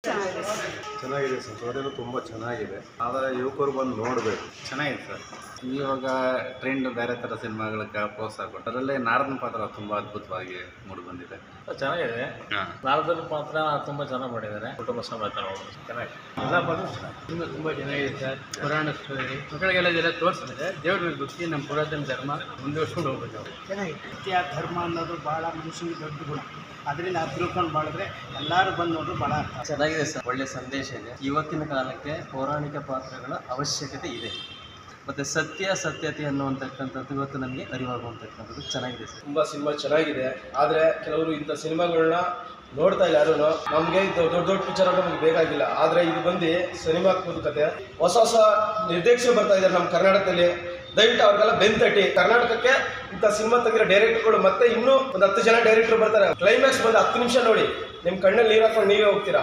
ಚೆನ್ನಾಗಿದೆ ಸರ್, ಸ್ಟೋರಿನೂ ತುಂಬ ಚೆನ್ನಾಗಿದೆ. ಆದರೆ ಯುವಕರು ಬಂದು ನೋಡಬೇಕು. ಚೆನ್ನಾಗಿದೆ ಸರ್. ಇವಾಗ ಟ್ರೆಂಡ್ ಬೇರೆ ಥರ ಸಿನಿಮಾಗಳಿಗೆ ಪ್ರೋತ್ಸಾಹ ಕೊಟ್ಟು ಅದರಲ್ಲೇ ನಾರದನ ಪಾತ್ರ ತುಂಬ ಅದ್ಭುತವಾಗಿ ಮೂಡಿ ಬಂದಿದೆ. ಚೆನ್ನಾಗಿದೆ. ನಾರದನ ಪಾತ್ರ ತುಂಬ ಚೆನ್ನಾಗಿ ಮಾಡಿದ್ದಾರೆ. ಕುಟುಂಬ ಸಮೇತ ನೋಡೋದು ಚೆನ್ನಾಗಿ ಎಲ್ಲ ಪಾತ್ರ ಚೆನ್ನಾಗಿ ತುಂಬ ಚೆನ್ನಾಗಿದೆ ಸರ್. ಪುರಾಣ ಸ್ಟೋರಿ ಮಕ್ಕಳಿಗೆಲ್ಲ ಇದೆಲ್ಲ ತೋರಿಸಿದ್ರೆ ದೇವ್ರ ಭಕ್ತಿ ನಮ್ಮ ಪುರಾತನ ಧರ್ಮ ಮುಂದುವರ್ಸ್ಕೊಂಡು ಹೋಗ್ಬೇಕು. ಚೆನ್ನಾಗಿದೆ. ಸತ್ಯ ಧರ್ಮ ಅನ್ನೋದು ಭಾಳ ಮನುಷ್ಯನಿಗೆ ದೊಡ್ಡ ಗುಣ. ಅದರಿಂದ ಅದು ತಿಳ್ಕೊಂಡು ಬಾಳಿದ್ರೆ ಎಲ್ಲರೂ ಬಂದು ನೋಡಿದ್ರು ಭಾಳ ಚೆನ್ನಾಗಿದೆ ಸರ್. ಒಳ್ಳೆ ಸಂದೇಶ ಇದೆ. ಇವತ್ತಿನ ಕಾಲಕ್ಕೆ ಪೌರಾಣಿಕ ಪಾತ್ರಗಳ ಅವಶ್ಯಕತೆ ಇದೆ. ಮತ್ತು ಸತ್ಯತೆ ಅನ್ನುವಂತಕ್ಕಂಥದ್ದು ಇವತ್ತು ನಮಗೆ ಅರಿವಾಗುವಂತಕ್ಕಂಥದ್ದು ಚೆನ್ನಾಗಿದೆ ಸರ್. ತುಂಬ ಸಿನಿಮಾ ಚೆನ್ನಾಗಿದೆ. ಆದರೆ ಕೆಲವರು ಇಂಥ ಸಿನಿಮಾಗಳನ್ನ ನೋಡ್ತಾ ಇಲ್ಲ ಯಾರು. ನಮಗೆ ದೊಡ್ಡ ಪಿಕ್ಚರ್ ಅಂತ ನಮಗೆ ಬೇಕಾಗಿಲ್ಲ. ಆದರೆ ಇದು ಬಂದು ಸಿನಿಮಾತ್ಮಕ ಕತೆ ಹೊಸ ನಿರ್ದೇಶಕರು ಬರ್ತಾ ಇದ್ದಾರೆ ನಮ್ಮ ಕರ್ನಾಟಕದಲ್ಲಿ. ದಯವಿಟ್ಟು ಅವ್ರಿಗೆಲ್ಲ ಬೆಂತಟ್ಟಿ ಕರ್ನಾಟಕಕ್ಕೆ ಇಂಥ ಸಿನಿಮಾ ತೆಗಿರೋ ಡೈರೆಕ್ಟರ್ಗಳು ಮತ್ತೆ ಇನ್ನೂ ಒಂದು 10 ಜನ ಡೈರೆಕ್ಟರ್ ಬರ್ತಾರೆ. ಕ್ಲೈಮ್ಯಾಕ್ಸ್ ಬಂದು 10 ನಿಮಿಷ ನೋಡಿ ನಿಮ್ಮ ಕಣ್ಣಲ್ಲಿ ನೀರು ಹಾಕೊಂಡು ನೀವೇ ಹೋಗ್ತೀರಾ.